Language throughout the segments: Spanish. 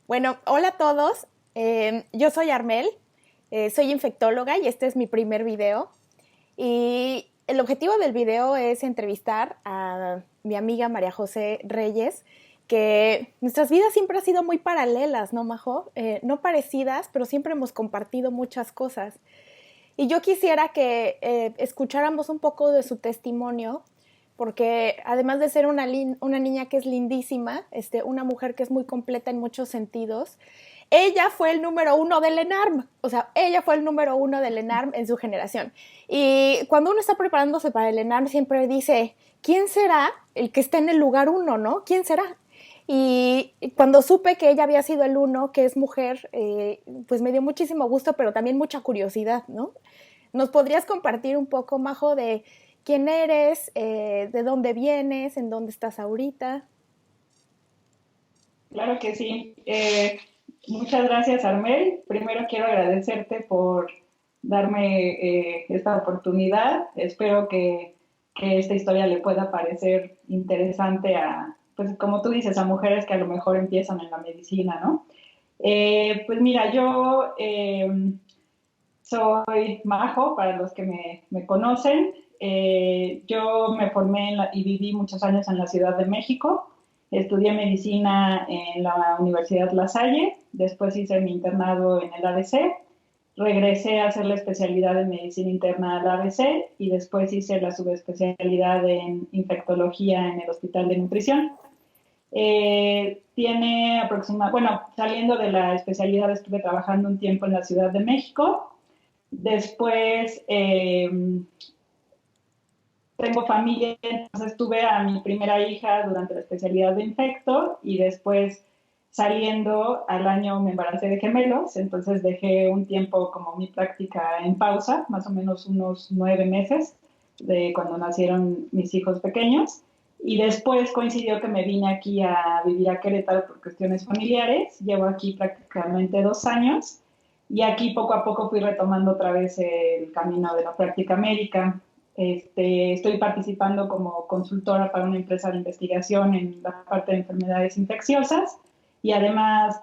Bueno, hola a todos. Yo soy Armel, soy infectóloga y este es mi primer video. Y el objetivo del video es entrevistar a mi amiga María José Reyes, que nuestras vidas siempre han sido muy paralelas, ¿no, Majo? No parecidas, pero siempre hemos compartido muchas cosas. Y yo quisiera que escucháramos un poco de su testimonio, porque además de ser una niña que es lindísima, una mujer que es muy completa en muchos sentidos, ella fue el número uno del ENARM, o sea, ella fue el número uno del ENARM en su generación. Y cuando uno está preparándose para el ENARM siempre dice, ¿quién será el que esté en el lugar uno, no? ¿Quién será? Y cuando supe que ella había sido el uno, que es mujer, pues me dio muchísimo gusto, pero también mucha curiosidad, ¿no? ¿Nos podrías compartir un poco, Majo, de quién eres, de dónde vienes, en dónde estás ahorita? Claro que sí. Muchas gracias, Armel. Primero quiero agradecerte por darme esta oportunidad. Espero que esta historia le pueda parecer interesante a, pues como tú dices, a mujeres que a lo mejor empiezan en la medicina, ¿no? Pues mira, yo soy Majo, para los que me conocen. Yo me formé y viví muchos años en la Ciudad de México. Estudié medicina en la Universidad La Salle, después hice mi internado en el ABC, regresé a hacer la especialidad en medicina interna al ABC y después hice la subespecialidad en infectología en el Hospital de Nutrición. Tiene aproximadamente, bueno, saliendo de la especialidad estuve trabajando un tiempo en la Ciudad de México. Después tengo familia, entonces tuve a mi primera hija durante la especialidad de infecto y después saliendo al año me embaracé de gemelos, entonces dejé un tiempo como mi práctica en pausa, más o menos unos 9 meses de cuando nacieron mis hijos pequeños. Y después coincidió que me vine aquí a vivir a Querétaro por cuestiones familiares. Llevo aquí prácticamente 2 años y aquí poco a poco fui retomando otra vez el camino de la práctica médica. Estoy participando como consultora para una empresa de investigación en la parte de enfermedades infecciosas y además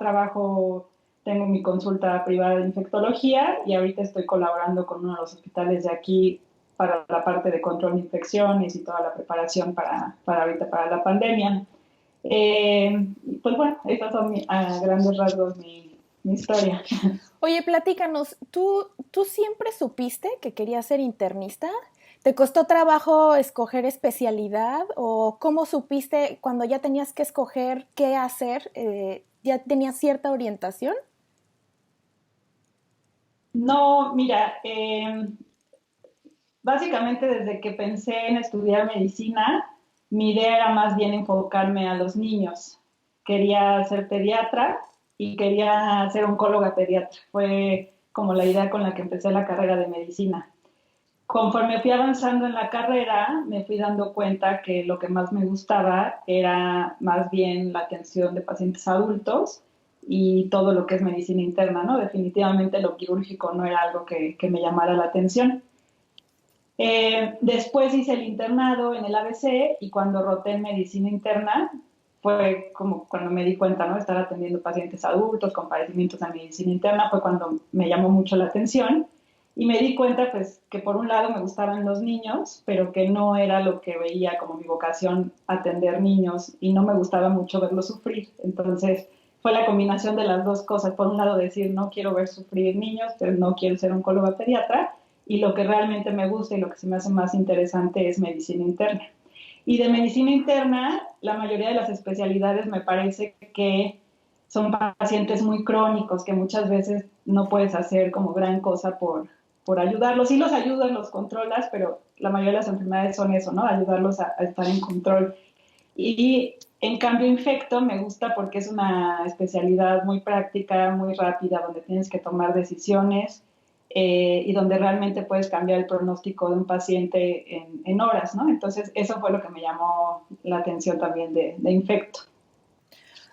tengo mi consulta privada de infectología y ahorita estoy colaborando con uno de los hospitales de aquí para la parte de control de infecciones y toda la preparación para ahorita, para la pandemia. Pues bueno, estas son a grandes rasgos mi historia. Oye, platícanos, ¿tú siempre supiste que querías ser internista? ¿Te costó trabajo escoger especialidad o cómo supiste cuando ya tenías que escoger qué hacer? ¿Ya tenías cierta orientación? No, mira, básicamente desde que pensé en estudiar medicina, mi idea era más bien enfocarme a los niños. Quería ser pediatra y quería ser oncóloga pediatra. Fue como la idea con la que empecé la carrera de medicina. Conforme fui avanzando en la carrera, me fui dando cuenta que lo que más me gustaba era más bien la atención de pacientes adultos y todo lo que es medicina interna, ¿no? Definitivamente lo quirúrgico no era algo que me llamara la atención. Después hice el internado en el ABC y cuando roté en medicina interna fue como cuando me di cuenta, ¿no? Estar atendiendo pacientes adultos con padecimientos de medicina interna fue cuando me llamó mucho la atención y me di cuenta pues que por un lado me gustaban los niños, pero que no era lo que veía como mi vocación atender niños y no me gustaba mucho verlos sufrir. Entonces fue la combinación de las dos cosas. Por un lado decir no quiero ver sufrir niños, pero no quiero ser oncóloga pediatra y lo que realmente me gusta y lo que se me hace más interesante es medicina interna. Y de medicina interna, la mayoría de las especialidades me parece que son pacientes muy crónicos, que muchas veces no puedes hacer como gran cosa por ayudarlos. Sí los ayudas, los controlas, pero la mayoría de las enfermedades son eso, ¿no? Ayudarlos a estar en control. Y en cambio, infecto me gusta porque es una especialidad muy práctica, muy rápida, donde tienes que tomar decisiones y donde realmente puedes cambiar el pronóstico de un paciente en horas, ¿no? Entonces, eso fue lo que me llamó la atención también de infecto.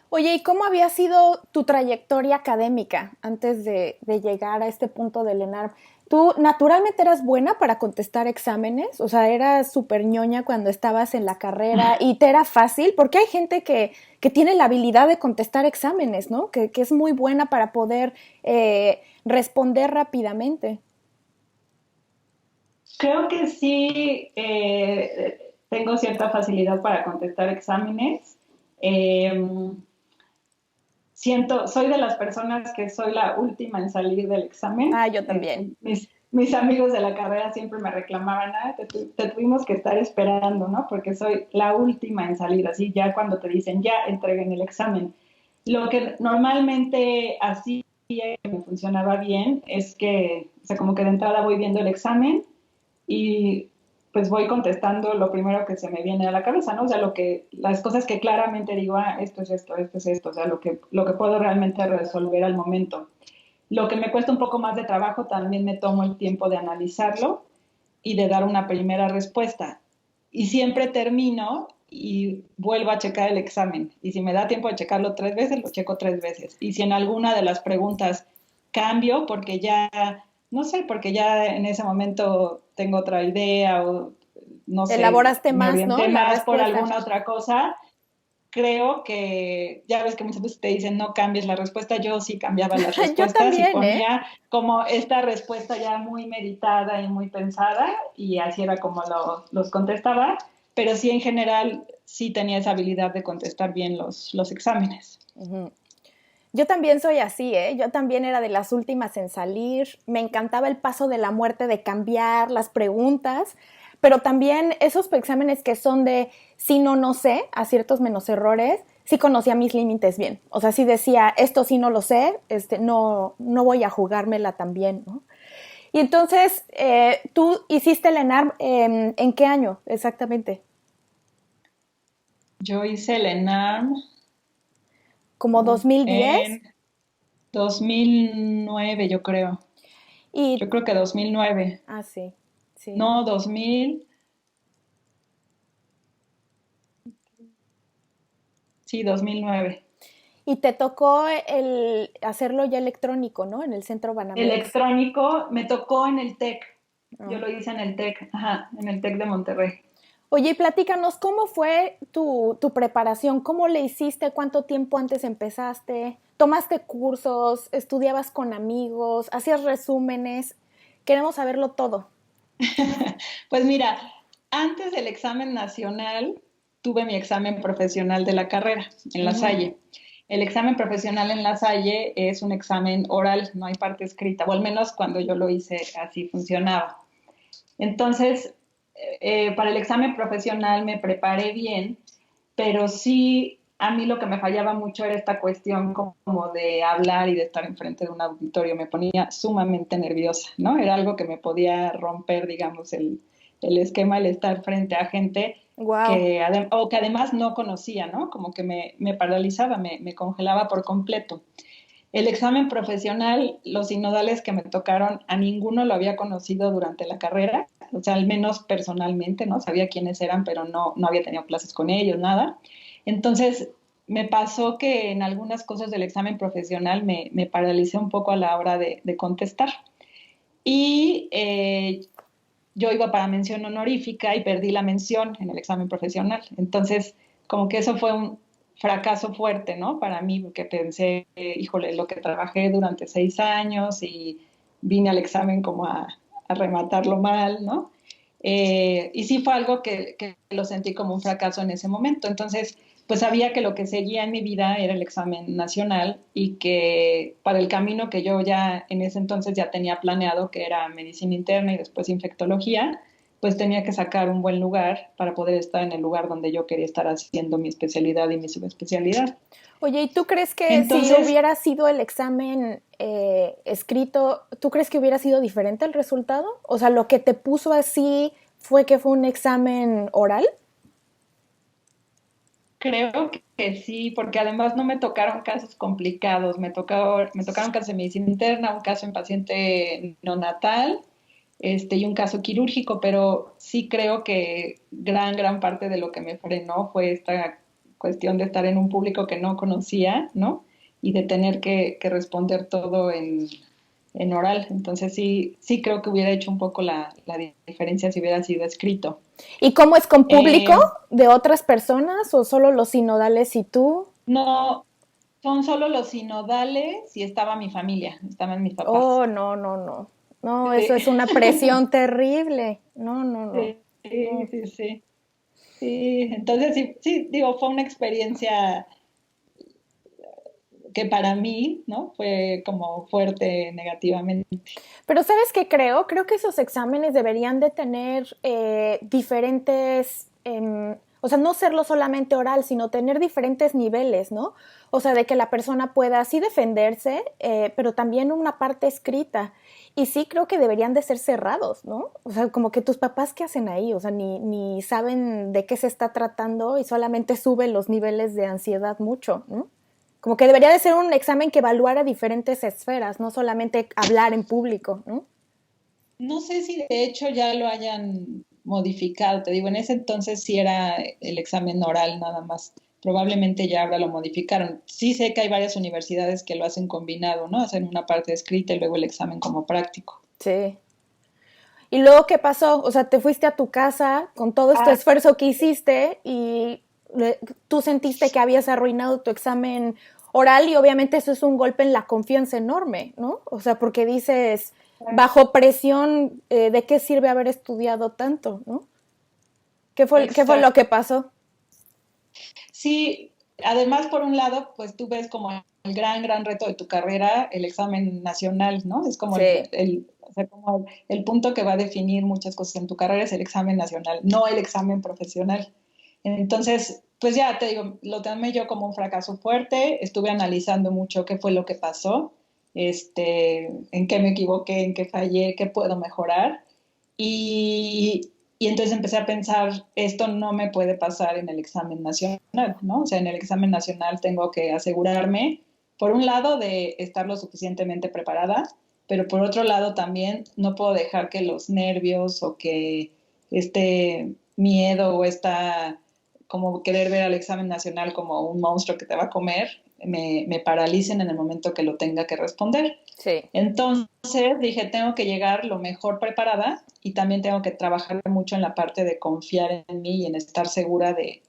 Oye, ¿y cómo había sido tu trayectoria académica antes de llegar a este punto del ENARM? ¿Tú naturalmente eras buena para contestar exámenes? O sea, eras súper ñoña cuando estabas en la carrera y te era fácil, porque hay gente que tiene la habilidad de contestar exámenes, ¿no? Que es muy buena para poder responder rápidamente. Creo que sí tengo cierta facilidad para contestar exámenes. Eh, soy de las personas que soy la última en salir del examen. Ah, yo también. Mis amigos de la carrera siempre me reclamaban, te tuvimos que estar esperando, ¿no? Porque soy la última en salir, así ya cuando te dicen, ya entreguen el examen. Lo que normalmente así me funcionaba bien es que, o sea, como que de entrada voy viendo el examen y pues voy contestando lo primero que se me viene a la cabeza, ¿no? O sea, las cosas que claramente digo, esto es esto es esto, o sea, lo que puedo realmente resolver al momento. Lo que me cuesta un poco más de trabajo, también me tomo el tiempo de analizarlo y de dar una primera respuesta. Y siempre termino y vuelvo a checar el examen. Y si me da tiempo de checarlo 3 veces, lo checo 3 veces. Y si en alguna de las preguntas cambio, porque ya, no sé, porque ya en ese momento tengo otra idea o no sé, Elaboraste me más, ¿no? orienté La más por respuesta. alguna otra cosa, creo que, ya ves que muchas veces te dicen no cambies la respuesta, yo sí cambiaba las Yo respuestas y también, ¿eh? ponía como esta respuesta ya muy meditada y muy pensada y así era como los contestaba, pero sí en general sí tenía esa habilidad de contestar bien los exámenes. Ujú. Yo también soy así, ¿eh? Yo también era de las últimas en salir. Me encantaba el paso de la muerte, de cambiar las preguntas, pero también esos exámenes que son de sí, no, no sé, a ciertos menos errores, sí conocía mis límites bien. O sea, sí decía, esto sí no lo sé, no, no voy a jugármela tan bien, ¿no? Y entonces, ¿tú hiciste el ENARM en qué año exactamente? Yo hice el ENARM ¿Como 2010? en 2009, yo creo. Y, Yo creo que 2009. ah, sí, sí. No, 2000, sí, 2009. Y te tocó el hacerlo ya electrónico, ¿no? En el centro Banamex. Electrónico me tocó en el TEC. Yo ¿No? lo hice en el TEC, ajá, en el TEC de Monterrey. Oye, y platícanos, ¿cómo fue tu preparación? ¿Cómo le hiciste? ¿Cuánto tiempo antes empezaste? ¿Tomaste cursos? ¿Estudiabas con amigos? ¿Hacías resúmenes? Queremos saberlo todo. Pues mira, antes del examen nacional tuve mi examen profesional de la carrera en La Ujú. Salle. El examen profesional en La Salle es un examen oral, no hay parte escrita, o al menos cuando yo lo hice así funcionaba. Entonces, para el examen profesional me preparé bien, pero sí, a mí lo que me fallaba mucho era esta cuestión como de hablar y de estar enfrente de un auditorio. Me ponía sumamente nerviosa, ¿no? Era algo que me podía romper, digamos, el esquema, el estar frente a gente Wow. o que además no conocía, ¿no? Como que me paralizaba, me congelaba por completo. El examen profesional, los sinodales que me tocaron, a ninguno lo había conocido durante la carrera, o sea, al menos personalmente, ¿no? Sabía quiénes eran, pero no había tenido clases con ellos, nada. Entonces, me pasó que en algunas cosas del examen profesional me paralicé un poco a la hora de contestar. Y yo iba para mención honorífica y perdí la mención en el examen profesional. Entonces, como que eso fue un fracaso fuerte, ¿no? Para mí, porque pensé, híjole, lo que trabajé durante 6 años y vine al examen como a rematarlo mal, ¿no? Y sí fue algo que lo sentí como un fracaso en ese momento. Entonces, pues sabía que lo que seguía en mi vida era el examen nacional y que para el camino que yo ya en ese entonces ya tenía planeado, que era medicina interna y después infectología, pues tenía que sacar un buen lugar para poder estar en el lugar donde yo quería estar haciendo mi especialidad y mi subespecialidad. Oye, ¿y tú crees que si Entonces, hubiera sido el examen escrito, tú crees que hubiera sido diferente el resultado? O sea, lo que te puso así fue que fue un examen oral. creo que sí, porque además no me tocaron casos complicados, me tocaron casos de medicina interna, un caso en paciente neonatal, y un caso quirúrgico, pero sí creo que gran parte de lo que me frenó fue esta cuestión de estar en un público que no conocía, ¿no? Y de tener que responder todo en oral. Entonces sí creo que hubiera hecho un poco la diferencia si hubiera sido escrito. ¿Y cómo es con público Eh, de otras personas o solo los sinodales y tú? no, son solo los sinodales y estaba mi familia, estaban mis papás. Oh, no, no, no. No, eso Sí, es una presión terrible. No, no, no. sí, No. sí, sí. Sí, entonces sí, digo, fue una experiencia que para mí, ¿no? Fue como fuerte negativamente. Pero ¿sabes qué creo? Creo que esos exámenes deberían de tener diferentes, o sea, no serlo solamente oral, sino tener diferentes niveles, ¿no? O sea, de que la persona pueda así defenderse, pero también una parte escrita. Y sí creo que deberían de ser cerrados, ¿no? O sea, como que tus papás, ¿qué hacen ahí? O sea, ni saben de qué se está tratando y solamente suben los niveles de ansiedad mucho, ¿no? Como que debería de ser un examen que evaluara diferentes esferas, no solamente hablar en público, ¿no? No sé si de hecho ya lo hayan modificado, te digo, en ese entonces sí era el examen oral nada más. Probablemente ya ahora lo modificaron. Sí sé que hay varias universidades que lo hacen combinado, ¿no? Hacen una parte escrita y luego el examen como práctico. Sí. ¿Y luego qué pasó? O sea, te fuiste a tu casa con todo este Ah, esfuerzo que hiciste y tú sentiste que habías arruinado tu examen oral y obviamente eso es un golpe en la confianza enorme, ¿no? O sea, porque dices, bajo presión, ¿de qué sirve haber estudiado tanto, ¿no? Qué fue lo exacto. que pasó? Sí, además por un lado, pues tú ves como el gran reto de tu carrera, el examen nacional, ¿no? Es como Sí, o sea, como el punto que va a definir muchas cosas en tu carrera es el examen nacional, no el examen profesional. Entonces, pues ya te digo, lo tomé yo como un fracaso fuerte, estuve analizando mucho qué fue lo que pasó, en qué me equivoqué, en qué fallé, qué puedo mejorar. Y entonces empecé a pensar, esto no me puede pasar en el examen nacional, ¿no? O sea, en el examen nacional tengo que asegurarme, por un lado, de estar lo suficientemente preparada, pero por otro lado también no puedo dejar que los nervios o que este miedo o esta como querer ver al examen nacional como un monstruo que te va a comer, me paralicen en el momento que lo tenga que responder. sí. Entonces dije, tengo que llegar lo mejor preparada y también tengo que trabajar mucho en la parte de confiar en mí y en estar segura de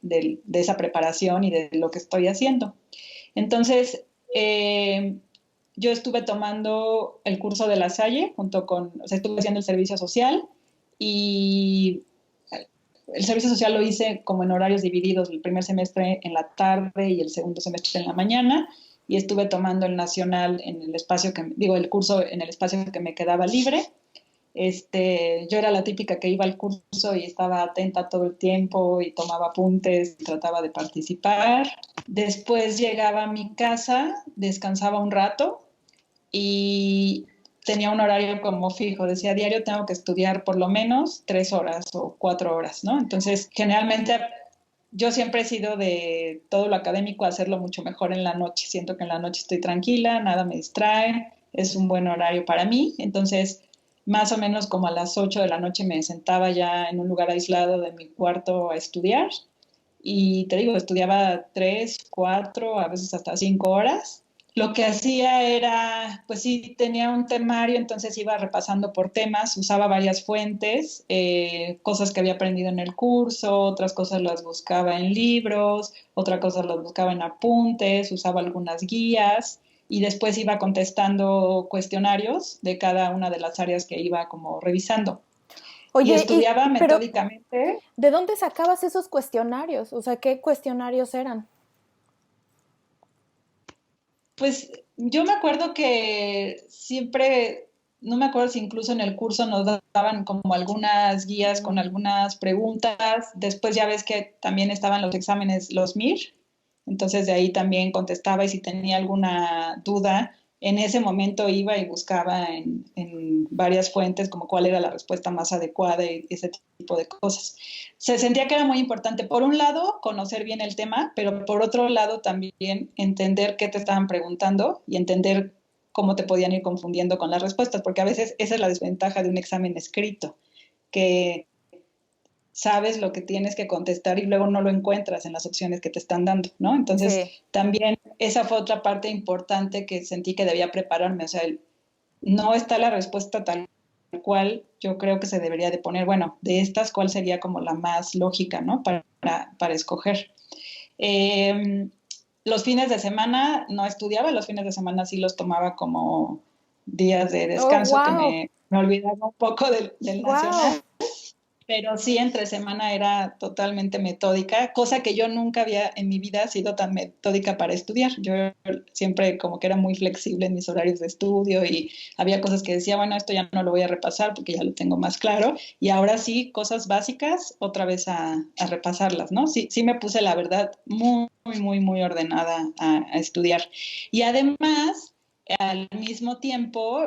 esa preparación y de lo que estoy haciendo. Entonces, yo estuve tomando el curso de La Salle junto con, o sea, estuve haciendo el servicio social y el servicio social lo hice como en horarios divididos, el primer semestre en la tarde y el segundo semestre en la mañana, y estuve tomando el nacional en el espacio que, digo, el curso en el espacio que me quedaba libre. Yo era la típica que iba al curso y estaba atenta todo el tiempo y tomaba apuntes y trataba de participar. Después llegaba a mi casa, descansaba un rato y tenía un horario como fijo, decía diario tengo que estudiar por lo menos 3 horas o 4 horas, ¿no? Entonces, generalmente yo siempre he sido de todo lo académico hacerlo mucho mejor en la noche, siento que en la noche estoy tranquila, nada me distrae, es un buen horario para mí, entonces más o menos como a las 8 de la noche me sentaba ya en un lugar aislado de mi cuarto a estudiar y te digo, estudiaba 3, 4, a veces hasta 5 horas. Lo que hacía era, pues sí, tenía un temario, entonces iba repasando por temas, usaba varias fuentes, cosas que había aprendido en el curso, otras cosas las buscaba en libros, otras cosas las buscaba en apuntes, usaba algunas guías y después iba contestando cuestionarios de cada una de las áreas que iba como revisando. Y Oye, estudiaba pero metódicamente. ¿de dónde sacabas esos cuestionarios? O sea, ¿qué cuestionarios eran? Pues yo me acuerdo que siempre, no me acuerdo si incluso en el curso nos daban como algunas guías con Mm. algunas preguntas. Después ya ves que también estaban los exámenes, los MIR. Entonces de ahí también contestaba y si tenía alguna duda, en ese momento iba y buscaba en varias fuentes como cuál era la respuesta más adecuada y ese tipo de cosas. Se sentía que era muy importante, por un lado, conocer bien el tema, pero por otro lado también entender qué te estaban preguntando y entender cómo te podían ir confundiendo con las respuestas, porque a veces esa es la desventaja de un examen escrito, que sabes lo que tienes que contestar y luego no lo encuentras en las opciones que te están dando, ¿no? Entonces, Sí, también esa fue otra parte importante que sentí que debía prepararme, o sea, no está la respuesta tal cual yo creo que se debería de poner. Bueno, de estas, ¿cuál sería como la más lógica, ¿no? Para escoger. Eh, los fines de semana no estudiaba, los fines de semana sí los tomaba como días de Oh, descanso que wow, me olvidaba un poco del wow. nacional. Pero sí, entre semana era totalmente metódica, cosa que yo nunca había en mi vida sido tan metódica para estudiar. Yo siempre como que era muy flexible en mis horarios de estudio y había cosas que decía, bueno, esto ya no lo voy a repasar porque ya lo tengo más claro. Y ahora sí, cosas básicas, otra vez a repasarlas, ¿no? Sí, sí me puse, la verdad, muy ordenada a estudiar. Y además, al mismo tiempo,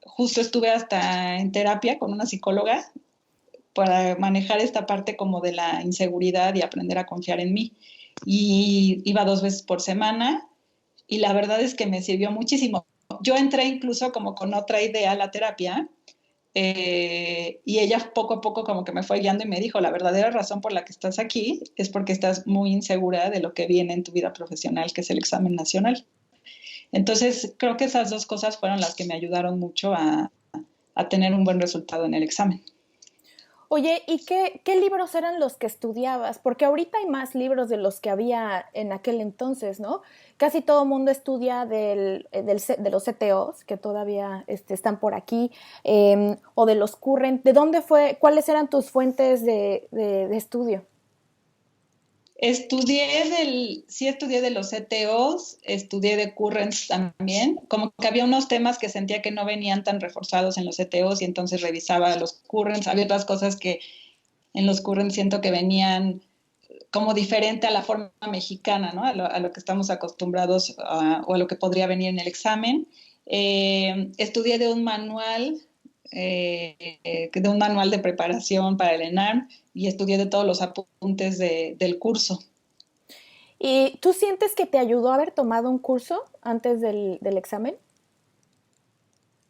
justo estuve hasta en terapia con una psicóloga para manejar esta parte como de la inseguridad y aprender a confiar en mí. Y iba 2 veces por semana y la verdad es que me sirvió muchísimo. Yo entré incluso como con otra idea a la terapia y ella poco a poco como que me fue guiando y me dijo, la verdadera razón por la que estás aquí es porque estás muy insegura de lo que viene en tu vida profesional, que es el examen nacional. Entonces, creo que esas dos cosas fueron las que me ayudaron mucho a tener un buen resultado en el examen. Oye, ¿y qué libros eran los que estudiabas? Porque ahorita hay más libros de los que había en aquel entonces, ¿no? Casi todo el mundo estudia de los CTOs, que todavía están por aquí, o de los current. ¿De dónde fue? ¿Cuáles eran tus fuentes de estudio? Sí estudié de los CTOs, estudié de Currents también, como que había unos temas que sentía que no venían tan reforzados en los CTOs y entonces revisaba los Currents, había otras cosas que en los Currents siento que venían como diferente a la forma mexicana, ¿no? A lo que estamos acostumbrados o a lo que podría venir en el examen. Estudié de un manual de preparación para el ENARM y estudié de todos los apuntes del curso. ¿Y tú sientes que te ayudó haber tomado un curso antes del examen?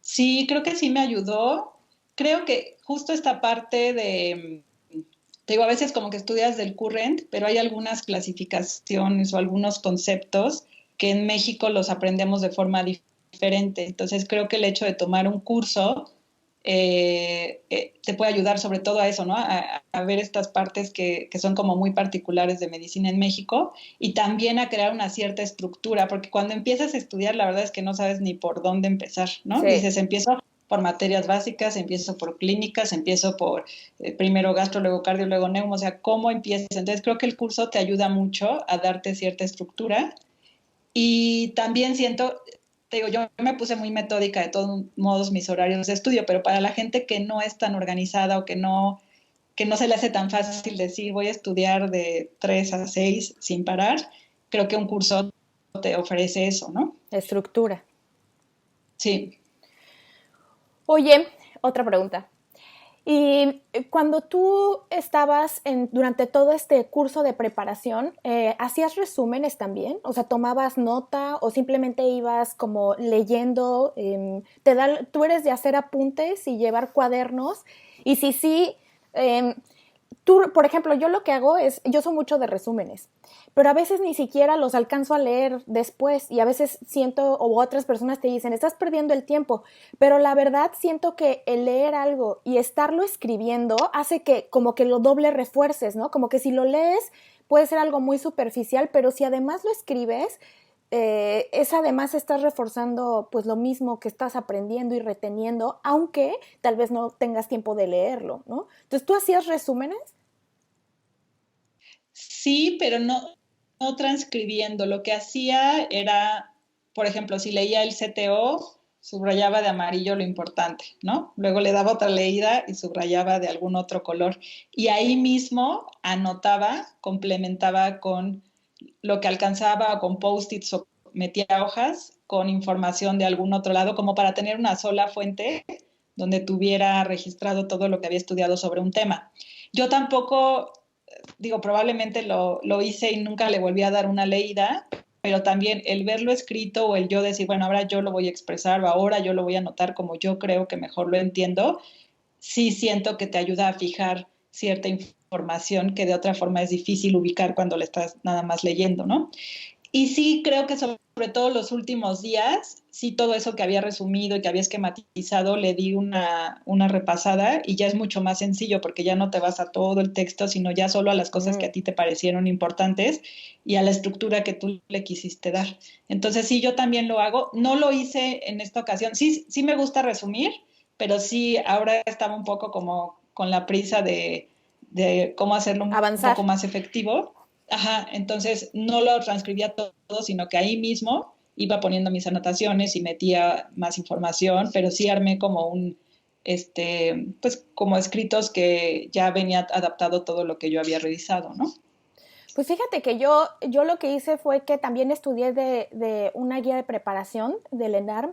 Sí, creo que sí me ayudó. Creo que justo esta parte te digo, a veces como que estudias del current, pero hay algunas clasificaciones o algunos conceptos que en México los aprendemos de forma diferente. Entonces creo que el hecho de tomar un curso te puede ayudar sobre todo a eso, ¿no? A ver estas partes que son como muy particulares de medicina en México y también a crear una cierta estructura, porque cuando empiezas a estudiar, la verdad es que no sabes ni por dónde empezar, ¿no? Sí. Dices, empiezo por materias básicas, empiezo por clínicas, empiezo por primero gastro, luego cardio, luego neumo, o sea, ¿cómo empiezas? Entonces creo que el curso te ayuda mucho a darte cierta estructura y también siento, te digo, yo me puse muy metódica de todos modos mis horarios de estudio, pero para la gente que no es tan organizada o que no se le hace tan fácil decir voy a estudiar de 3 a 6 sin parar, creo que un curso te ofrece eso, ¿no? Estructura. Sí. Oye, otra pregunta. Y cuando tú estabas durante todo este curso de preparación, ¿hacías resúmenes también? O sea, ¿tomabas nota o simplemente ibas como leyendo? ¿Tú eres de hacer apuntes y llevar cuadernos? Y si sí, eh, tú, por ejemplo, yo lo que hago es, yo soy mucho de resúmenes, pero a veces ni siquiera los alcanzo a leer después y a veces siento, o otras personas te dicen, estás perdiendo el tiempo, pero la verdad siento que el leer algo y estarlo escribiendo hace que como que lo doble refuerces, ¿no? Como que si lo lees puede ser algo muy superficial, pero si además lo escribes, es además estás reforzando pues lo mismo que estás aprendiendo y reteniendo, aunque tal vez no tengas tiempo de leerlo, ¿no? Entonces, ¿tú hacías resúmenes? Sí, pero no transcribiendo. Lo que hacía era, por ejemplo, si leía el CTO, subrayaba de amarillo lo importante, ¿no? Luego le daba otra leída y subrayaba de algún otro color. Y ahí mismo anotaba, complementaba con lo que alcanzaba o con post-its o metía hojas con información de algún otro lado, como para tener una sola fuente donde tuviera registrado todo lo que había estudiado sobre un tema. Yo tampoco digo, probablemente lo hice y nunca le volví a dar una leída, pero también el verlo escrito o el yo decir, bueno, ahora yo lo voy a expresar o ahora yo lo voy a anotar como yo creo que mejor lo entiendo, sí siento que te ayuda a fijar cierta información que de otra forma es difícil ubicar cuando le estás nada más leyendo, ¿no? Y sí, creo que sobre todo los últimos días, sí, todo eso que había resumido y que había esquematizado, le di una repasada y ya es mucho más sencillo porque ya no te vas a todo el texto, sino ya solo a las cosas que a ti te parecieron importantes y a la estructura que tú le quisiste dar. Entonces, sí, yo también lo hago. No lo hice en esta ocasión. Sí, sí me gusta resumir, pero sí, ahora estaba un poco como con la prisa de cómo hacerlo un Avanzar. poco más efectivo. Ajá, entonces no lo transcribía todo, sino que ahí mismo iba poniendo mis anotaciones y metía más información, pero sí armé como pues como escritos que ya venía adaptado todo lo que yo había revisado, ¿no? Pues fíjate que yo lo que hice fue que también estudié de una guía de preparación del ENARM.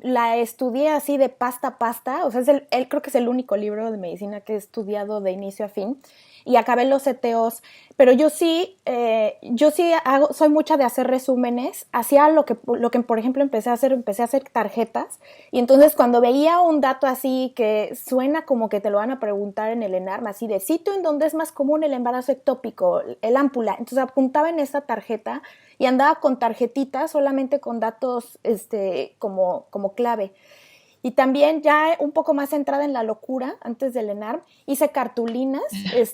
La estudié así de pasta a pasta, o sea, él creo que es el único libro de medicina que he estudiado de inicio a fin y acabé los CTOs, pero yo sí soy mucha de hacer resúmenes, hacía lo que por ejemplo empecé a hacer tarjetas y entonces cuando veía un dato así que suena como que te lo van a preguntar en el ENARM, así de sitio en donde es más común el embarazo ectópico, el ámpula, entonces apuntaba en esa tarjeta y andaba con tarjetitas solamente con datos como clave. Y también ya un poco más centrada en la locura, antes del ENARM, hice cartulinas,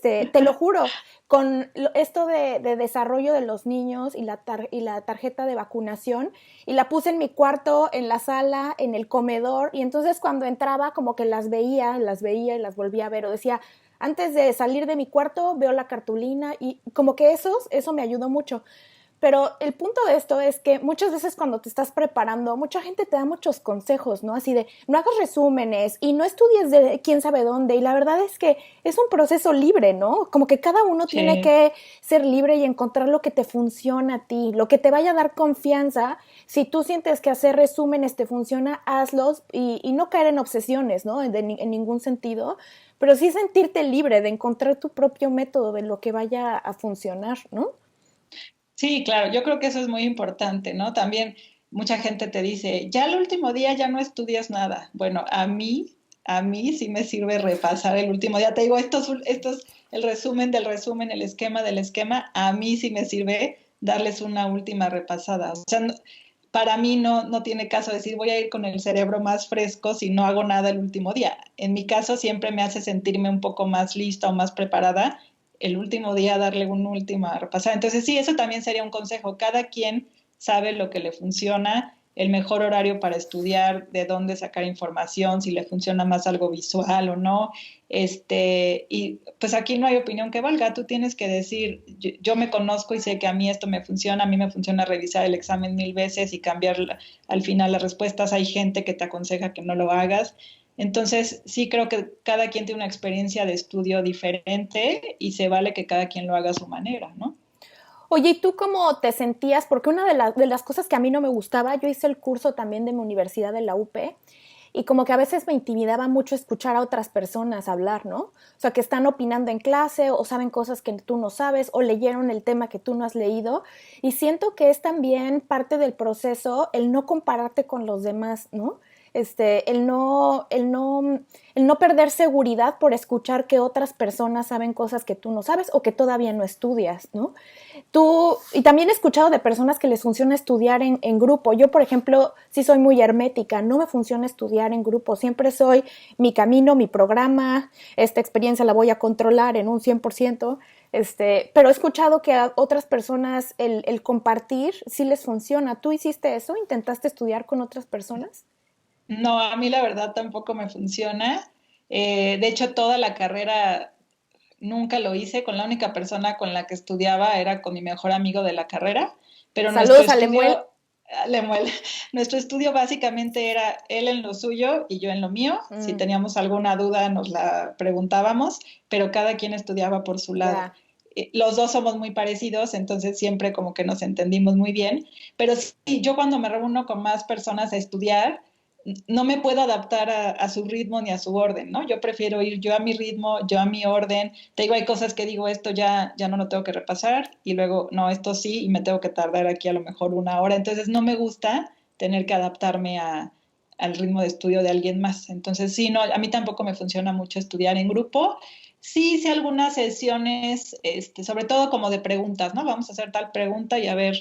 te lo juro, con esto de desarrollo de los niños y la tarjeta de vacunación, y la puse en mi cuarto, en la sala, en el comedor, y entonces cuando entraba como que las veía y las volvía a ver, o decía, antes de salir de mi cuarto veo la cartulina, y como que eso me ayudó mucho. Pero el punto de esto es que muchas veces cuando te estás preparando, mucha gente te da muchos consejos, ¿no? Así de, no hagas resúmenes y no estudies de quién sabe dónde. Y la verdad es que es un proceso libre, ¿no? Como que cada uno tiene Sí. que ser libre y encontrar lo que te funciona a ti, lo que te vaya a dar confianza. Si tú sientes que hacer resúmenes te funciona, hazlos y no caer en obsesiones, ¿no? En ningún sentido. Pero sí sentirte libre de encontrar tu propio método de lo que vaya a funcionar, ¿no? Sí, claro, yo creo que eso es muy importante, ¿no? También mucha gente te dice, ya el último día ya no estudias nada. Bueno, a mí sí me sirve repasar el último día. Te digo, el resumen del resumen, el esquema del esquema, a mí sí me sirve darles una última repasada. O sea, para mí no tiene caso decir voy a ir con el cerebro más fresco si no hago nada el último día. En mi caso siempre me hace sentirme un poco más lista o más preparada el último día darle una última repasada. Entonces sí, eso también sería un consejo. Cada quien sabe lo que le funciona, el mejor horario para estudiar, de dónde sacar información, si le funciona más algo visual o no. Y pues aquí no hay opinión que valga. Tú tienes que decir, yo me conozco y sé que a mí esto me funciona, a mí me funciona revisar el examen 1000 veces y cambiar al final las respuestas. Hay gente que te aconseja que no lo hagas. Entonces, sí creo que cada quien tiene una experiencia de estudio diferente y se vale que cada quien lo haga a su manera, ¿no? Oye, ¿y tú cómo te sentías? Porque una de las cosas que a mí no me gustaba, yo hice el curso también de mi universidad de la UP y como que a veces me intimidaba mucho escuchar a otras personas hablar, ¿no? O sea, que están opinando en clase o saben cosas que tú no sabes o leyeron el tema que tú no has leído y siento que es también parte del proceso el no compararte con los demás, ¿no? El no perder seguridad por escuchar que otras personas saben cosas que tú no sabes o que todavía no estudias, ¿no? Y también he escuchado de personas que les funciona estudiar en grupo. Yo, por ejemplo, sí soy muy hermética, no me funciona estudiar en grupo. Siempre soy mi camino, mi programa, esta experiencia la voy a controlar en un 100%. Pero he escuchado que a otras personas el compartir sí les funciona. ¿Tú hiciste eso? ¿Intentaste estudiar con otras personas? No, a mí la verdad tampoco me funciona. De hecho, toda la carrera nunca lo hice. Con la única persona con la que estudiaba era con mi mejor amigo de la carrera, pero nuestro Saludos a Lemuel. estudio, Lemuel, nuestro estudio básicamente era él en lo suyo y yo en lo mío. Si Mm, teníamos alguna duda nos la preguntábamos, pero cada quien estudiaba por su lado. ya. Los dos somos muy parecidos, entonces siempre como que nos entendimos muy bien, pero sí, yo cuando me reúno con más personas a estudiar, no me puedo adaptar a su ritmo ni a su orden, ¿no? Yo prefiero ir yo a mi ritmo, yo a mi orden. Te digo, hay cosas que digo, esto ya no lo tengo que repasar y luego, no, esto sí, y me tengo que tardar aquí a lo mejor una hora. Entonces, no me gusta tener que adaptarme al ritmo de estudio de alguien más. Entonces, sí, no, a mí tampoco me funciona mucho estudiar en grupo. Sí hice algunas sesiones, sobre todo como de preguntas, ¿no? Vamos a hacer tal pregunta y a ver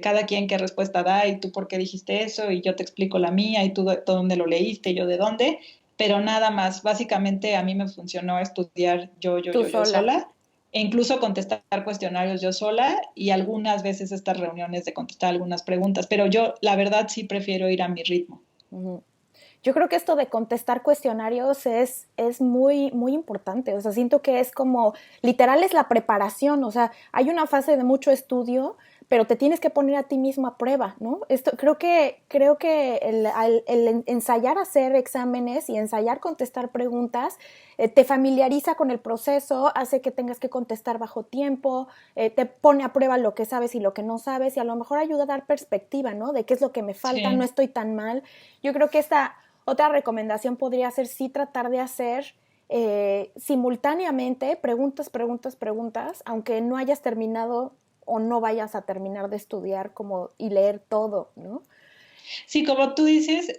cada quien qué respuesta da y tú por qué dijiste eso y yo te explico la mía y tú de dónde lo leíste y yo de dónde, pero nada más. Básicamente a mí me funcionó estudiar Tú yo sola. sola e incluso contestar cuestionarios yo sola y algunas veces estas reuniones de contestar algunas preguntas, pero yo la verdad sí prefiero ir a mi ritmo. Ujú. Yo creo que esto de contestar cuestionarios es muy, muy importante. O sea, siento que es como, literal es la preparación. O sea, hay una fase de mucho estudio, pero te tienes que poner a ti mismo a prueba, ¿no? Esto, creo que el ensayar hacer exámenes y ensayar contestar preguntas te familiariza con el proceso, hace que tengas que contestar bajo tiempo, te pone a prueba lo que sabes y lo que no sabes y a lo mejor ayuda a dar perspectiva, ¿no? De qué es lo que me falta, no Sí. estoy tan mal. Yo creo que esta otra recomendación podría ser sí tratar de hacer simultáneamente preguntas, preguntas, preguntas, aunque no hayas terminado o no vayas a terminar de estudiar como y leer todo, ¿no? Sí, como tú dices,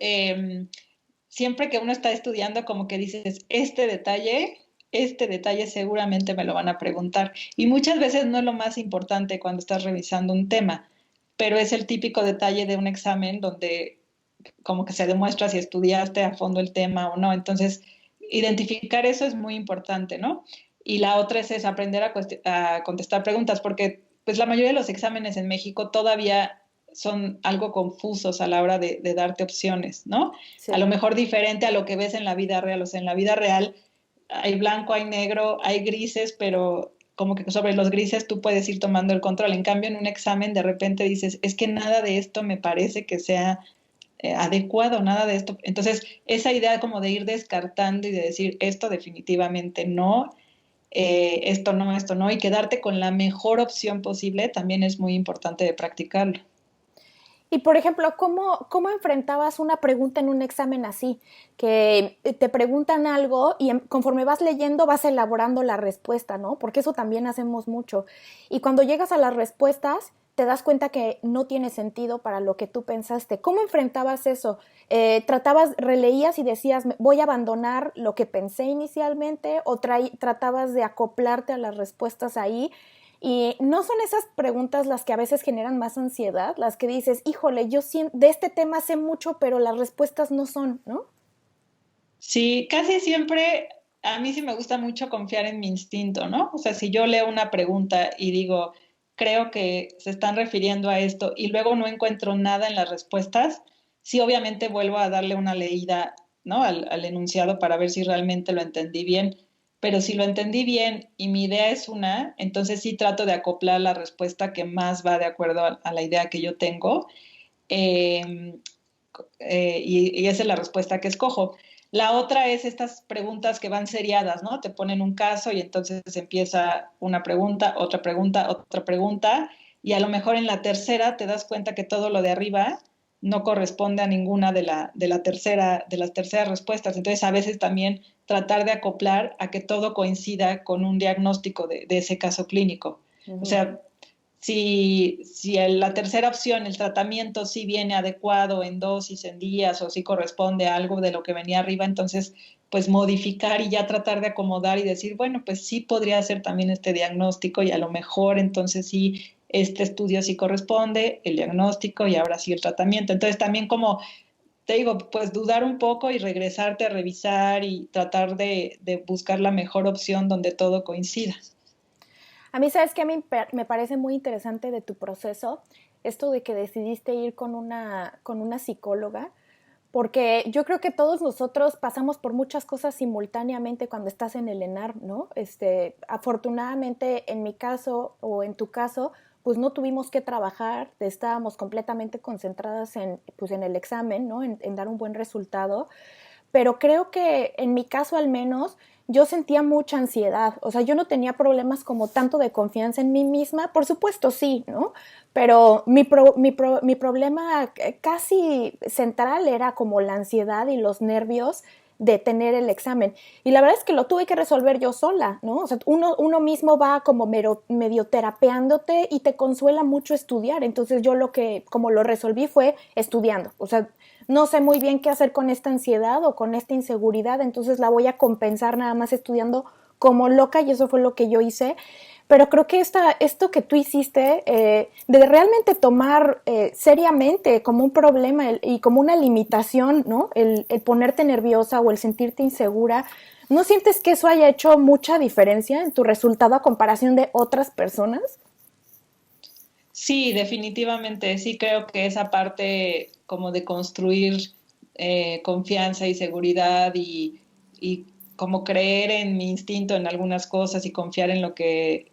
siempre que uno está estudiando, como que dices, este detalle seguramente me lo van a preguntar. Y muchas veces no es lo más importante cuando estás revisando un tema, pero es el típico detalle de un examen donde como que se demuestra si estudiaste a fondo el tema o no. Entonces, identificar eso es muy importante, ¿no? Y la otra es aprender a contestar preguntas, porque pues la mayoría de los exámenes en México todavía son algo confusos a la hora de darte opciones, ¿no? A lo Sí. mejor diferente a lo que ves en la vida real. O sea, en la vida real hay blanco, hay negro, hay grises, pero como que sobre los grises tú puedes ir tomando el control. En cambio, en un examen de repente dices, es que nada de esto me parece que sea adecuado, nada de esto. Entonces, esa idea como de ir descartando y de decir, esto definitivamente no, esto no, y quedarte con la mejor opción posible también es muy importante de practicarlo. Y por ejemplo, ¿cómo enfrentabas una pregunta en un examen así? Que te preguntan algo y conforme vas leyendo vas elaborando la respuesta, ¿no? Porque eso también hacemos mucho. Y cuando llegas a las respuestas, te das cuenta que no tiene sentido para lo que tú pensaste. ¿Cómo enfrentabas eso? Releías y decías, voy a abandonar lo que pensé inicialmente o tratabas de acoplarte a las respuestas ahí y no son esas preguntas las que a veces generan más ansiedad, las que dices, híjole, de este tema sé mucho, pero las respuestas no son, ¿no? Sí, casi siempre a mí sí me gusta mucho confiar en mi instinto, ¿no? O sea, si yo leo una pregunta y digo, creo que se están refiriendo a esto y luego no encuentro nada en las respuestas, sí obviamente vuelvo a darle una leída, ¿no? Al enunciado para ver si realmente lo entendí bien. Pero si lo entendí bien y mi idea es una, entonces sí trato de acoplar la respuesta que más va de acuerdo a la idea que yo tengo. Eh, y esa es la respuesta que escojo. La otra es estas preguntas que van seriadas, ¿no? Te ponen un caso y entonces empieza una pregunta, otra pregunta, y a lo mejor en la tercera te das cuenta que todo lo de arriba no corresponde a ninguna de las terceras respuestas. Entonces, a veces también tratar de acoplar a que todo coincida con un diagnóstico de ese caso clínico. O Ujú. sea, si la tercera opción, el tratamiento, sí viene adecuado en dosis, en días, o si corresponde a algo de lo que venía arriba, entonces, pues modificar y ya tratar de acomodar y decir, bueno, pues sí podría ser también este diagnóstico y a lo mejor entonces sí, este estudio sí corresponde, el diagnóstico y ahora sí el tratamiento. Entonces, también como te digo, pues dudar un poco y regresarte a revisar y tratar de buscar la mejor opción donde todo coincida. A mí, ¿sabes qué? Me parece muy interesante de tu proceso, esto de que decidiste ir con una psicóloga, porque yo creo que todos nosotros pasamos por muchas cosas simultáneamente cuando estás en el ENAR, ¿no? Afortunadamente, en mi caso o en tu caso, pues no tuvimos que trabajar, estábamos completamente concentradas pues en el examen, ¿no? En dar un buen resultado, pero creo que en mi caso al menos yo sentía mucha ansiedad, o sea, yo no tenía problemas como tanto de confianza en mí misma, por supuesto sí, ¿no? Pero mi problema casi central era como la ansiedad y los nervios de tener el examen. Y la verdad es que lo tuve que resolver yo sola, ¿no? O sea, uno mismo va como medio terapeándote y te consuela mucho estudiar. Entonces yo como lo resolví fue estudiando. O sea, no sé muy bien qué hacer con esta ansiedad o con esta inseguridad, entonces la voy a compensar nada más estudiando como loca y eso fue lo que yo hice. pero creo que esto que tú hiciste, de realmente tomar seriamente como un problema y como una limitación, ¿no? El ponerte nerviosa o el sentirte insegura, ¿no sientes que eso haya hecho mucha diferencia en tu resultado a comparación de otras personas? Sí, definitivamente, sí creo que esa parte como de construir confianza y seguridad y como creer en mi instinto en algunas cosas y confiar en lo que,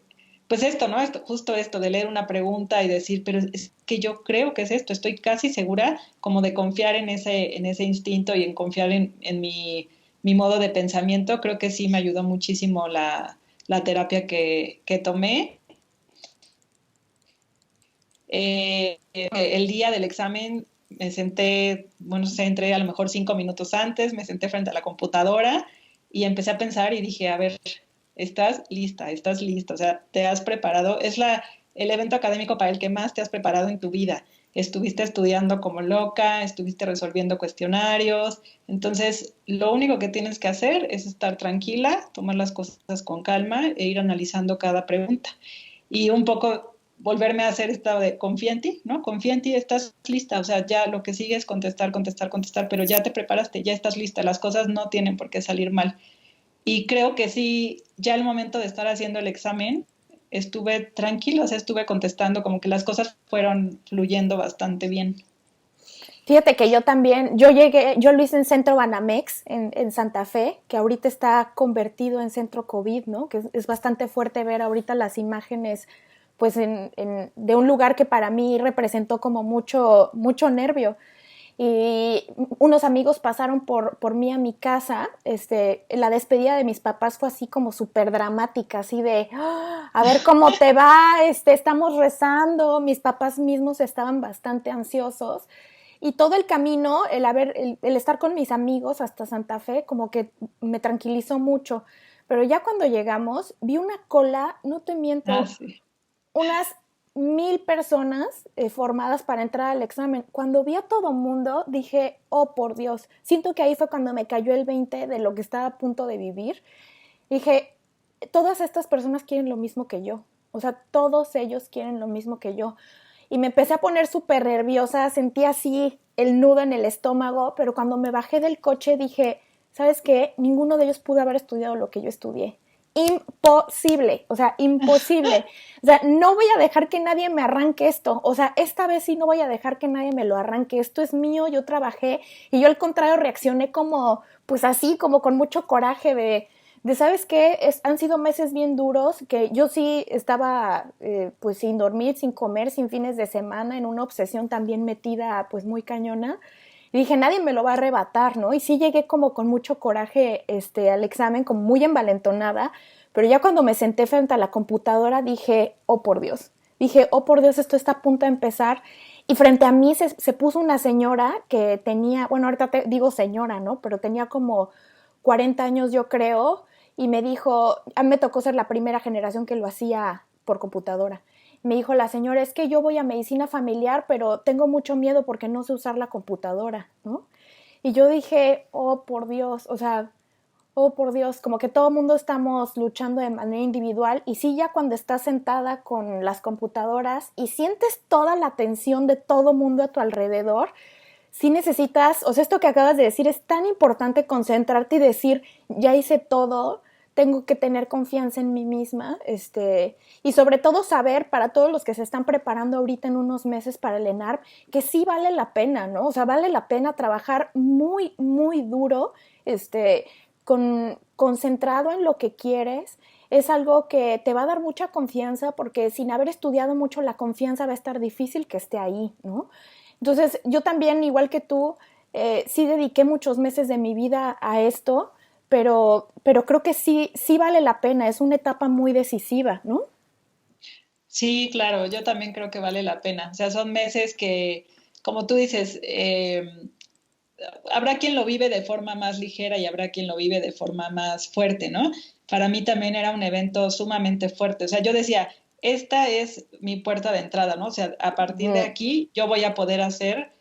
pues esto, ¿no? Justo esto de leer una pregunta y decir, pero es que yo creo que es esto, estoy casi segura como de confiar en ese instinto y en confiar en mi modo de pensamiento, creo que sí me ayudó muchísimo la terapia que tomé. El día del examen me senté, bueno, no sé, entré a lo mejor 5 minutos antes, me senté frente a la computadora y empecé a pensar y dije, a ver, estás lista, o sea, te has preparado, el evento académico para el que más te has preparado en tu vida. Estuviste estudiando como loca, estuviste resolviendo cuestionarios, entonces lo único que tienes que hacer es estar tranquila, tomar las cosas con calma e ir analizando cada pregunta y un poco volverme a hacer estado de confía en ti, ¿no? Confía en ti, estás lista, o sea, ya lo que sigue es contestar, contestar, contestar, pero ya te preparaste, ya estás lista, las cosas no tienen por qué salir mal. Y creo que sí, ya el momento de estar haciendo el examen, estuve tranquila, o sea, estuve contestando, como que las cosas fueron fluyendo bastante bien. Fíjate que yo también, yo lo hice en Centro Banamex, en Santa Fe, que ahorita está convertido en Centro COVID, ¿no? Que es bastante fuerte ver ahorita las imágenes, pues, de un lugar que para mí representó como mucho nervio. Y unos amigos pasaron por mí a mi casa. La despedida de mis papás fue así como súper dramática, así de, "Ah, a ver cómo te va, estamos rezando". Mis papás mismos estaban bastante ansiosos. Y todo el camino, el estar con mis amigos hasta Santa Fe, como que me tranquilizó mucho. Pero ya cuando llegamos, vi una cola, no te Ah, miento, sí. unas 1000 personas formadas para entrar al examen. Cuando vi a todo mundo, dije, oh por Dios, siento que ahí fue cuando me cayó el 20 de lo que estaba a punto de vivir. Dije, todas estas personas quieren lo mismo que yo. O sea, todos ellos quieren lo mismo que yo. Y me empecé a poner súper nerviosa, sentí así el nudo en el estómago, pero cuando me bajé del coche dije, ¿sabes qué? Ninguno de ellos pudo haber estudiado lo que yo estudié. Imposible, o sea, imposible. O sea, no voy a dejar que nadie me arranque esto. O sea, esta vez sí no voy a dejar que nadie me lo arranque. Esto es mío, yo trabajé y yo al contrario reaccioné como, pues así, como con mucho coraje ¿sabes qué? Han sido meses bien duros, que yo sí estaba pues sin dormir, sin comer, sin fines de semana, en una obsesión también metida pues muy cañona. Y dije, nadie me lo va a arrebatar, ¿no? Y sí llegué como con mucho coraje al examen, como muy envalentonada, pero ya cuando me senté frente a la computadora dije, oh por Dios, dije, oh por Dios, esto está a punto de empezar. Y frente a mí se puso una señora que tenía, bueno, ahorita te digo señora, ¿no? Pero tenía como 40 años yo creo, y me dijo, a mí me tocó ser la primera generación que lo hacía por computadora. Me dijo la señora, es que yo voy a medicina familiar, pero tengo mucho miedo porque no sé usar la computadora, ¿no? Y yo dije, oh por Dios, o sea, oh por Dios, como que todo el mundo estamos luchando de manera individual y sí ya cuando estás sentada con las computadoras y sientes toda la tensión de todo mundo a tu alrededor, sí necesitas, o sea, esto que acabas de decir es tan importante concentrarte y decir, ya hice todo, tengo que tener confianza en mí misma, y sobre todo saber para todos los que se están preparando ahorita en unos meses para el ENARP, que sí vale la pena, ¿no? O sea, vale la pena trabajar muy, muy duro, concentrado en lo que quieres. Es algo que te va a dar mucha confianza porque sin haber estudiado mucho la confianza va a estar difícil que esté ahí, ¿no? Entonces, yo también, igual que tú, sí dediqué muchos meses de mi vida a esto, pero creo que sí vale la pena, es una etapa muy decisiva, ¿no? Sí, claro, yo también creo que vale la pena. O sea, son meses que, como tú dices, habrá quien lo vive de forma más ligera y habrá quien lo vive de forma más fuerte, ¿no? Para mí también era un evento sumamente fuerte. O sea, yo decía, esta es mi puerta de entrada, ¿no? O sea, a partir de Ujú. aquí yo voy a poder hacer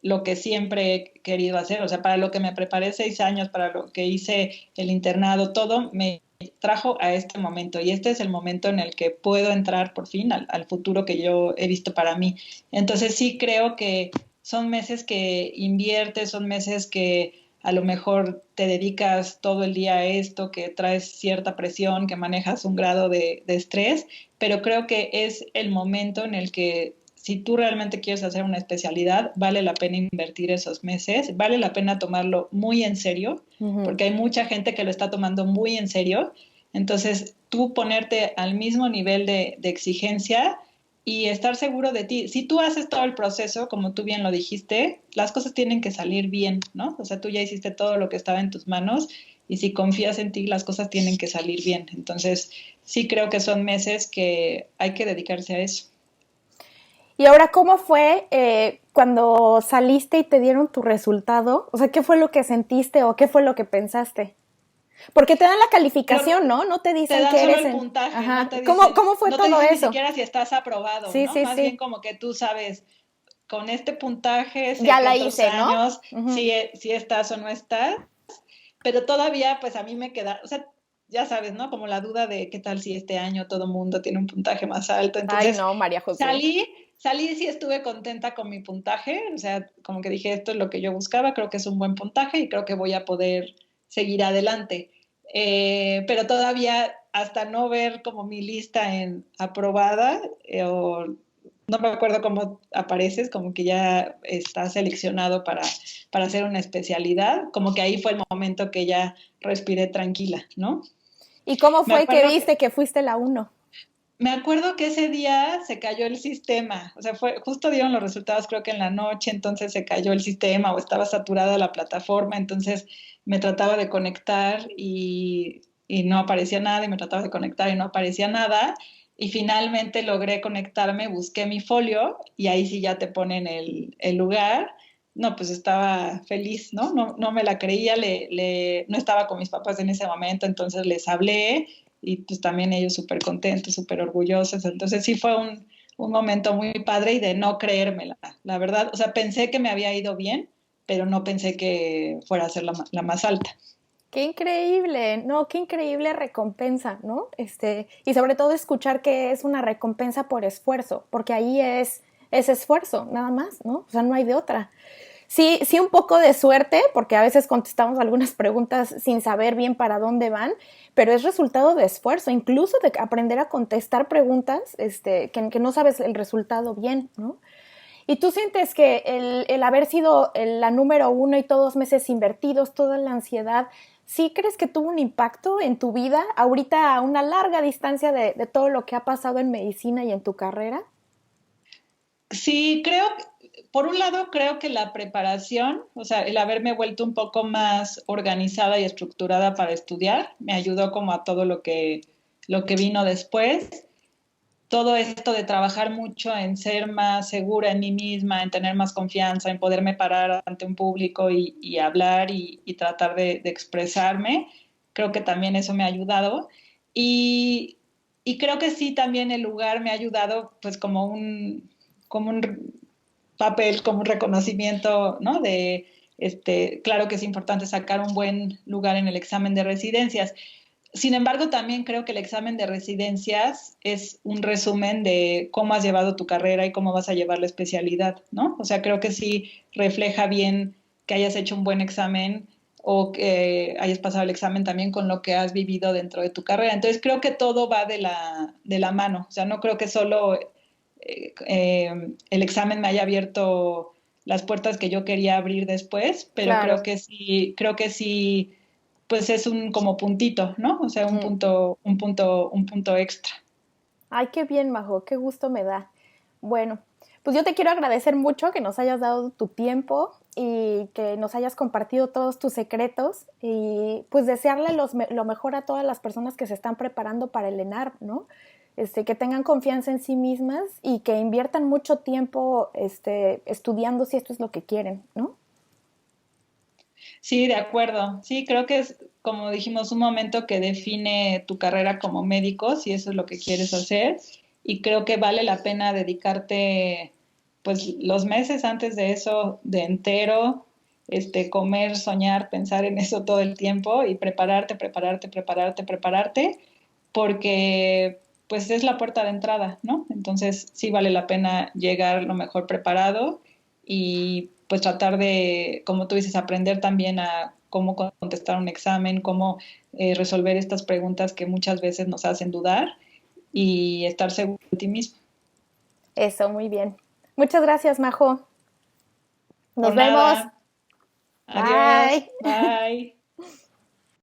lo que siempre he querido hacer. O sea, para lo que me preparé 6 años, para lo que hice el internado, todo, me trajo a este momento y este es el momento en el que puedo entrar por fin al futuro que yo he visto para mí. Entonces sí creo que son meses que inviertes, son meses que a lo mejor te dedicas todo el día a esto, que traes cierta presión, que manejas un grado de estrés, pero creo que es el momento en el que si tú realmente quieres hacer una especialidad, vale la pena invertir esos meses, vale la pena tomarlo muy en serio, Ujú. porque hay mucha gente que lo está tomando muy en serio. Entonces, tú ponerte al mismo nivel de exigencia y estar seguro de ti. Si tú haces todo el proceso, como tú bien lo dijiste, las cosas tienen que salir bien, ¿no? O sea, tú ya hiciste todo lo que estaba en tus manos y si confías en ti, las cosas tienen que salir bien. Entonces, sí creo que son meses que hay que dedicarse a eso. Y ahora, ¿cómo fue cuando saliste y te dieron tu resultado? O sea, ¿qué fue lo que sentiste o qué fue lo que pensaste? Porque te dan la Creo calificación, ¿no? No te te dicen dan que solo eres el en... puntaje, Ajá. ¿Cómo fue no te todo dicen ni eso? siquiera si estás aprobado, Sí, ¿no? sí, Más bien sí. como que tú sabes, con este puntaje sé Ya que la otros hice, ¿no? años Ujú. si estás o no estás, pero todavía pues a mí me queda, o sea, ya sabes, ¿no? Como la duda de qué tal si este año todo mundo tiene un puntaje más alto. Ay, Entonces, no, María José. salí, salí y sí estuve contenta con mi puntaje, o sea, como que dije, esto es lo que yo buscaba, creo que es un buen puntaje y creo que voy a poder seguir adelante. Pero todavía hasta no ver como mi lista en aprobada o no me acuerdo cómo apareces, como que ya está seleccionado para hacer una especialidad, como que ahí fue el momento que ya respiré tranquila, ¿no? ¿Y cómo Me fue que acuerdo viste que fuiste la uno? me acuerdo que ese día se cayó el sistema, o sea, fue justo dieron los resultados creo que en la noche, entonces se cayó el sistema o estaba saturada la plataforma, entonces me trataba de conectar y no aparecía nada y me trataba de conectar y no aparecía nada y finalmente logré conectarme, busqué mi folio y ahí sí ya te ponen el lugar. No, pues estaba feliz, ¿no? No me la creía, no estaba con mis papás en ese momento, entonces les hablé y pues también ellos súper contentos, súper orgullosos. Entonces sí fue un momento muy padre y de no creérmela, la verdad. O sea, pensé que me había ido bien, pero no pensé que fuera a ser la más alta. Qué increíble, no, qué increíble recompensa, ¿no? Y sobre todo escuchar que es una recompensa por esfuerzo, porque ahí es esfuerzo, nada más, ¿no? O sea, no hay de otra. Sí, sí, un poco de suerte, porque a veces contestamos algunas preguntas sin saber bien para dónde van, pero es resultado de esfuerzo, incluso de aprender a contestar preguntas que no sabes el resultado bien, ¿no? Y tú sientes que el haber sido la número uno y todos meses invertidos, toda la ansiedad, ¿sí crees que tuvo un impacto en tu vida ahorita a una larga distancia de todo lo que ha pasado en medicina y en tu carrera? Sí, por un lado, creo que la preparación, o sea, el haberme vuelto un poco más organizada y estructurada para estudiar, me ayudó como a todo lo que vino después. Todo esto de trabajar mucho en ser más segura en mí misma, en tener más confianza, en poderme parar ante un público y hablar y tratar de expresarme, creo que también eso me ha ayudado. Y, y creo que sí, también el lugar me ha ayudado pues como un papel, como un reconocimiento, ¿no? Claro que es importante sacar un buen lugar en el examen de residencias. Sin embargo, también creo que el examen de residencias es un resumen de cómo has llevado tu carrera y cómo vas a llevar la especialidad, ¿no? O sea, creo que sí refleja bien que hayas hecho un buen examen o que hayas pasado el examen también con lo que has vivido dentro de tu carrera. Entonces, creo que todo va de la mano. O sea, no creo que solo el examen me haya abierto las puertas que yo quería abrir después, pero Claro. creo que sí pues es un como puntito, ¿no? O sea, Ujú. un punto extra. Ay, qué bien, Majo, qué gusto me da. Bueno, pues yo te quiero agradecer mucho que nos hayas dado tu tiempo y que nos hayas compartido todos tus secretos y pues desearle lo mejor a todas las personas que se están preparando para el ENARM, ¿no? Que tengan confianza en sí mismas y que inviertan mucho tiempo estudiando si esto es lo que quieren, ¿no? Sí, de acuerdo. Sí, creo que es, como dijimos, un momento que define tu carrera como médico, si eso es lo que quieres hacer. Y creo que vale la pena dedicarte, pues, los meses antes de eso de entero comer, soñar, pensar en eso todo el tiempo y prepararte, prepararte, prepararte, prepararte, porque pues es la puerta de entrada, ¿no? Entonces sí vale la pena llegar lo mejor preparado y pues tratar de, como tú dices, aprender también a cómo contestar un examen, cómo resolver estas preguntas que muchas veces nos hacen dudar y estar seguro de ti mismo. Eso, muy bien. Muchas gracias, Majo. Por Nos vemos. nada. Adiós. Bye. Bye.